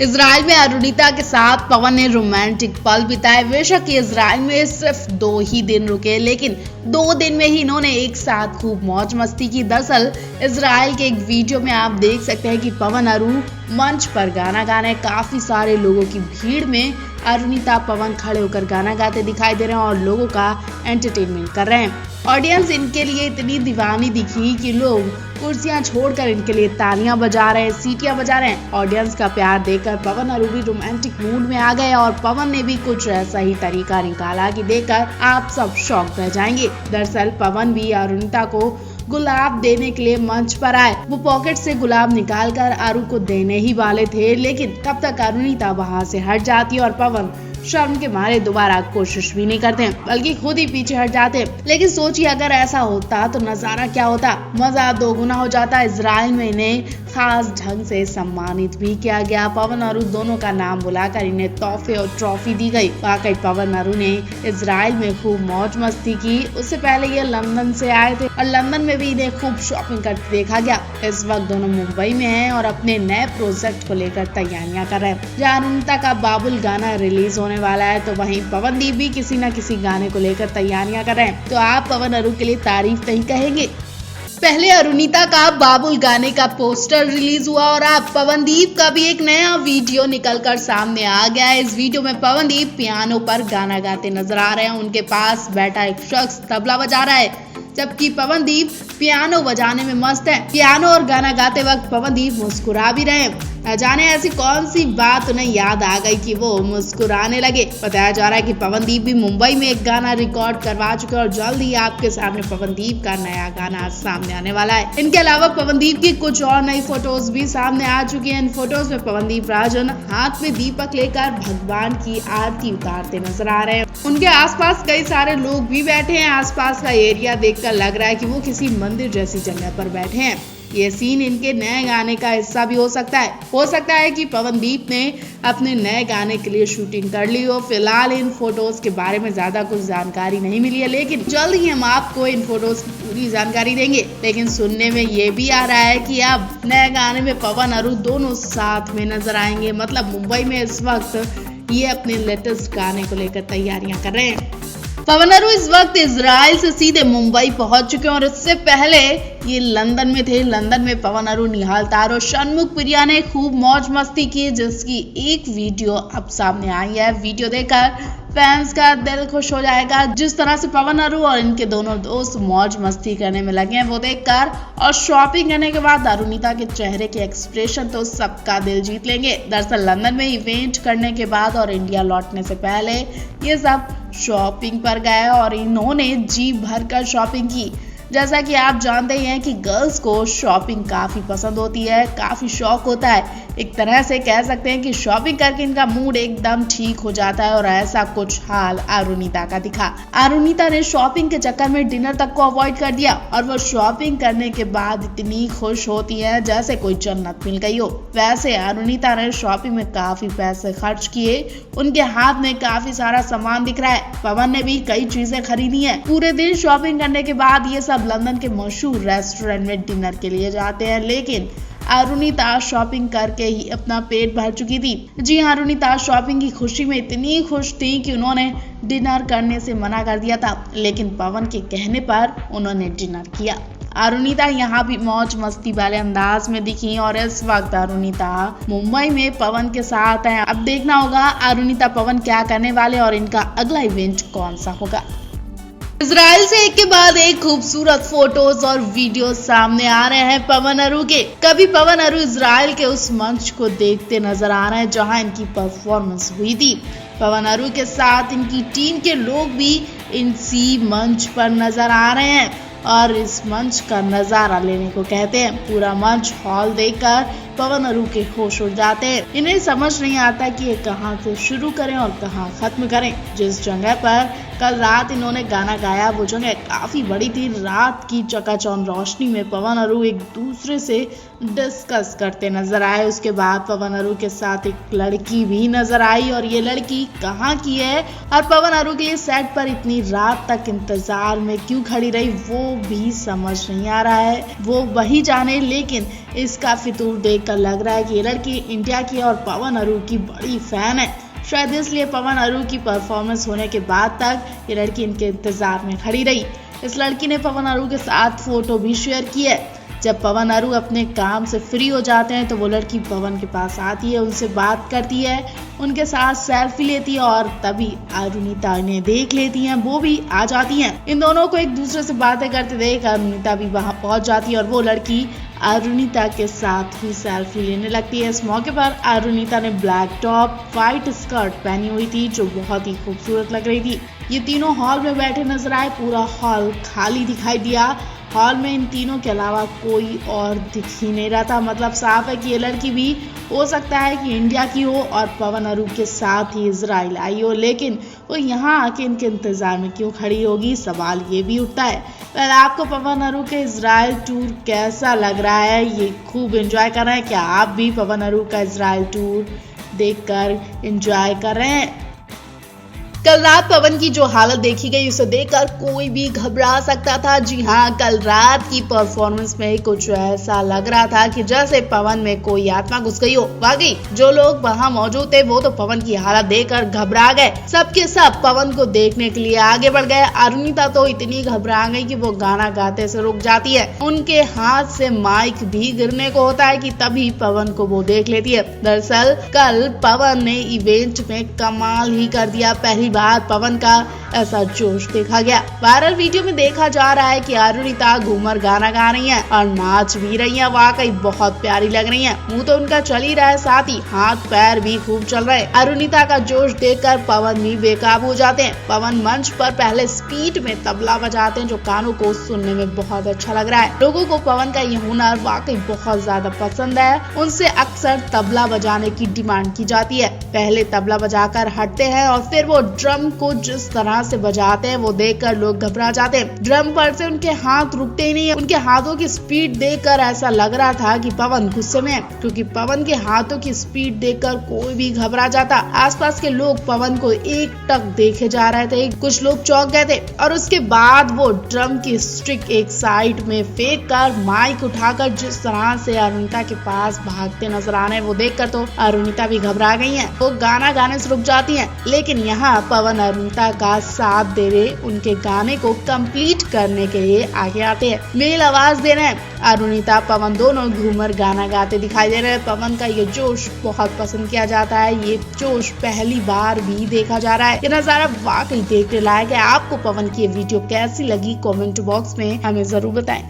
Israel में अरुणिता के साथ पवन ने रोमांटिक पल बिताए। बेशक इजराइल में सिर्फ 2 ही दिन रुके, लेकिन 2 दिन में ही इन्होंने एक साथ खूब मौज मस्ती की। दरअसल इजराइल के एक वीडियो में आप देख सकते हैं कि पवन अरु मंच पर गाना गा रहे हैं। काफी सारे लोगों की भीड़ में अरुणिता पवन खड़े होकर गाना गाते दिखाई दे रहे हैं और लोगों का एंटरटेनमेंट कर रहे हैं। ऑडियंस इनके लिए इतनी दीवानी दिखी कि लोग कुर्सियां छोड़कर इनके लिए तालियां बजा रहे हैं, सीटियां बजा रहे हैं। ऑडियंस का प्यार देखकर पवन अरु भी रोमांटिक मूड में आ गए और पवन ने भी कुछ ऐसा ही तरीका निकाला कि देखकर आप सब शॉक रह जाएंगे। दरअसल पवन भी अरुणिता को गुलाब देने के लिए मंच पर आए। वो पॉकेट से गुलाब निकालकर अरु को देने ही वाले थे, लेकिन तब तक अरुणिता वहां से हट जाती और पवन शर्म के मारे दोबारा कोशिश भी नहीं करते, बल्कि खुद ही पीछे हट जाते। लेकिन सोचिए अगर ऐसा होता तो नजारा क्या होता, मजा दोगुना हो जाता। इजराइल में इन्हें खास ढंग से सम्मानित भी किया गया। पवन अरु दोनों का नाम बुलाकर इन्हें तोहफे और ट्रॉफी दी गई। वाकई पवन अरु ने इजराइल में खूब मौज मस्ती की। उससे पहले ये लंदन से आए थे और लंदन में भी इन्हें खूब शॉपिंग करते देखा गया। इस वक्त दोनों मुंबई में हैं और अपने नए प्रोजेक्ट को लेकर तैयारियां कर रहे हैं। जहाँ अरुणिता का बाबुल गाना रिलीज होने वाला है, तो वहीं पवनदीप भी किसी न किसी गाने को लेकर तैयारियां कर रहे हैं। तो आप पवन अरु के लिए तारीफ नहीं कहेंगे? पहले अरुणिता का बाबुल गाने का पोस्टर रिलीज हुआ और अब पवनदीप का भी एक नया वीडियो निकलकर सामने आ गया है। इस वीडियो में पवनदीप पियानो पर गाना गाते नजर आ रहे हैं। उनके पास बैठा एक शख्स तबला बजा रहा है, जबकि पवनदीप पियानो बजाने में मस्त है। पियानो और गाना गाते वक्त पवनदीप मुस्कुरा भी रहे हैं। न जाने ऐसी कौन सी बात उन्हें याद आ गई कि वो मुस्कुराने लगे। बताया जा रहा है कि पवनदीप भी मुंबई में एक गाना रिकॉर्ड करवा चुके और जल्द ही आपके सामने पवनदीप का नया गाना सामने आने वाला है। इनके अलावा पवनदीप की कुछ और नई फोटोज भी सामने आ चुकी हैं। इन फोटोज में पवनदीप राजन हाथ में दीपक लेकर भगवान की आरती उतारते नजर आ रहे हैं। उनके आसपास कई सारे लोग भी बैठे हैं। आसपास का एरिया देखकर लग रहा है कि वो किसी मंदिर जैसी जगह पर बैठे हैं। ये सीन इनके नए गाने का हिस्सा भी हो सकता है। हो सकता है कि पवनदीप ने अपने नए गाने के लिए शूटिंग कर ली हो। फिलहाल इन फोटोज के बारे में ज्यादा कुछ जानकारी नहीं मिली है, लेकिन जल्द ही हम आपको इन फोटोज की पूरी जानकारी देंगे। लेकिन सुनने में ये भी आ रहा है कि अब नए गाने में पवन अरु दोनों साथ में नजर आएंगे। मतलब मुंबई में इस वक्त ये अपने लेटेस्ट गाने को लेकर तैयारियां कर रहे हैं। पवन अरु इस वक्त इजराइल से सीधे मुंबई पहुंच चुके हैं और इससे पहले ये लंदन में थे। लंदन में पवन अरु, निहाल तार और षणमुख प्रिया ने खूब मौज मस्ती की, जिसकी एक वीडियो अब सामने आई है। वीडियो देखकर फैंस का दिल खुश हो जाएगा। जिस तरह से पवन अरु और इनके दोनों दोस्त मौज मस्ती करने में लगे हैं वो देखकर, और शॉपिंग करने के बाद अरुणिता के चेहरे के एक्सप्रेशन तो सबका दिल जीत लेंगे। दरअसल लंदन में इवेंट करने के बाद और इंडिया लौटने से पहले ये सब शॉपिंग पर गए और इन्होंने जी भर कर शॉपिंग की। जैसा कि आप जानते ही हैं कि गर्ल्स को शॉपिंग काफी पसंद होती है, काफी शौक होता है। एक तरह से कह सकते हैं कि शॉपिंग करके इनका मूड एकदम ठीक हो जाता है और ऐसा कुछ हाल अरुणिता का दिखा। अरुणिता ने शॉपिंग के चक्कर में डिनर तक को अवॉइड कर दिया और वो शॉपिंग करने के बाद इतनी खुश होती है जैसे कोई जन्नत मिल गई हो। वैसे अरुणिता ने शॉपिंग में काफी पैसे खर्च किए। उनके हाथ में काफी सारा सामान दिख रहा है। पवन ने भी कई चीजें खरीदी है। पूरे दिन शॉपिंग करने के बाद ये सब लंदन के मशहूर रेस्टोरेंट में डिनर के लिए जाते हैं, लेकिन अरुणिता शॉपिंग करके ही अपना पेट भर चुकी थी। जी हाँ, अरुणिता शॉपिंग की खुशी में इतनी खुश थी कि उन्होंने डिनर करने से मना कर दिया था, लेकिन पवन के कहने पर उन्होंने डिनर किया। अरुणिता यहाँ भी मौज मस्ती वाले अंदाज में दिखी और इस वक्त अरुणिता मुंबई में पवन के साथ हैं। अब देखना होगा अरुणिता पवन क्या करने वाले और इनका अगला इवेंट कौन सा होगा। इजराइल से एक के बाद एक खूबसूरत फोटोज और वीडियो सामने आ रहे हैं पवन अरु के। कभी पवन अरु इजराइल के उस मंच को देखते नजर आ रहे हैं जहां इनकी परफॉर्मेंस हुई थी। पवन अरु के साथ इनकी टीम के लोग भी इसी मंच पर नजर आ रहे हैं और इस मंच का नजारा लेने को कहते हैं। पूरा मंच हॉल देखकर पवन अरु के होश उड़ जाते हैं। इन्हें समझ नहीं आता कि ये कहां से शुरू करें और कहां खत्म करें। जिस जगह पर कल रात इन्होंने गाना गाया वो जगह काफी बड़ी थी। रात की चकाचौंध रोशनी में पवन अरु एक दूसरे से डिस्कस करते नजर आए। उसके बाद पवन अरु के साथ एक लड़की भी नजर आई और ये लड़की कहाँ की है और पवन अरु के लिए सेट पर इतनी रात तक इंतजार में क्यों खड़ी रही वो भी समझ नहीं आ रहा है। वो वही जाने, लेकिन इसका फितूर देख देखकर लग रहा है कि ये लड़की इंडिया की और पवन अरूप की बड़ी फैन है। शायद इसलिए पवन अरूप की परफॉर्मेंस होने के बाद तक ये लड़की इनके इंतजार में खड़ी रही। इस लड़की ने पवन अरूप के साथ फोटो भी शेयर की है। जब पवन अरूप अपने काम से फ्री हो जाते हैं तो वो लड़की पवन के पास आती है, उनसे बात करती है, उनके साथ सेल्फी लेती है और तभी अरुणिता इन्हें देख लेती हैं, वो भी आ जाती हैं। इन दोनों को एक दूसरे से बातें करते देख अरुणिता भी वहां पहुंच जाती है और वो लड़की अरुणिता के साथ ही सेल्फी लेने लगती है। इस मौके पर अरुणिता ने ब्लैक टॉप व्हाइट स्कर्ट पहनी हुई थी जो बहुत ही खूबसूरत लग रही थी। ये तीनों हॉल में बैठे नजर आए, पूरा हॉल खाली दिखाई दिया। हॉल में इन तीनों के अलावा कोई और दिख ही नहीं रहा था। मतलब साफ है कि ये लड़की भी हो सकता है कि इंडिया की हो और पवन अरूप के साथ ही इजराइल आई हो, लेकिन वो यहाँ आके इनके इंतजार में क्यों खड़ी होगी, सवाल ये भी उठता है। पहले आपको पवन अरूप के इजराइल टूर कैसा लग रहा है? ये खूब एंजॉय कर रहे हैं क्या आप भी पवन अरूप का इजराइल टूर देखकर एंजॉय कर रहे हैं? कल रात पवन की जो हालत देखी गई उसे देखकर कोई भी घबरा सकता था। जी हाँ, कल रात की परफॉर्मेंस में कुछ ऐसा लग रहा था कि जैसे पवन में कोई आत्मा घुस गई हो। वाकई जो लोग वहां मौजूद थे वो तो पवन की हालत देखकर घबरा गए। सबके सब पवन को देखने के लिए आगे बढ़ गए। अरुणिता तो इतनी घबरा गई कि वो गाना गाते से रुक जाती है। उनके हाथ से माइक भी गिरने को होता है कि तभी पवन को वो देख लेती है। दरअसल कल पवन ने इवेंट में कमाल ही कर दिया। पहली बार पवन का ऐसा जोश देखा गया। वायरल वीडियो में देखा जा रहा है कि अरुणिता घूमर गाना गा रही हैं और नाच भी रही हैं। वाकई बहुत प्यारी लग रही हैं। मुंह तो उनका चल ही रहा है, साथ ही हाथ पैर भी खूब चल रहे हैं। अरुणिता का जोश देखकर पवन भी बेकाबू हो जाते हैं। पवन मंच पर पहले स्पीड में तबला बजाते हैं जो कानों को सुनने में बहुत अच्छा लग रहा है। लोगों को पवन का ये हुनर वाकई बहुत ज्यादा पसंद है। उनसे अक्सर तबला बजाने की डिमांड की जाती है। पहले तबला बजाकर हटते हैं और फिर वो ड्रम को जिस तरह से बजाते हैं वो देखकर लोग घबरा जाते हैं। ड्रम पर से उनके हाथ रुकते ही नहीं है। उनके हाथों की स्पीड देखकर ऐसा लग रहा था कि पवन गुस्से में है, क्योंकि पवन के हाथों की स्पीड देखकर कोई भी घबरा जाता। आसपास के लोग पवन को एक टक देखे जा रहे थे, कुछ लोग चौंक गए थे और उसके बाद वो ड्रम की स्टिक एक साइड में फेंक कर माइक उठाकर जिस तरह से अरुणिता के पास भागते नजर आ रहे हैं वो देखकर तो अरुणिता भी घबरा गई है। वो गाना गाने से रुक जाती है, लेकिन यहाँ पवन अरुणिता का साथ दे रहे, उनके गाने को कंप्लीट करने के लिए आगे आते हैं, मेल आवाज दे रहे हैं। अरुणिता पवन दोनों घूमर गाना गाते दिखाई दे रहे हैं। पवन का ये जोश बहुत पसंद किया जाता है। ये जोश पहली बार भी देखा जा रहा है। ये नजारा वाकई देखने लायक है। आपको पवन की ये वीडियो कैसी लगी कमेंट बॉक्स में हमें जरूर बताएं।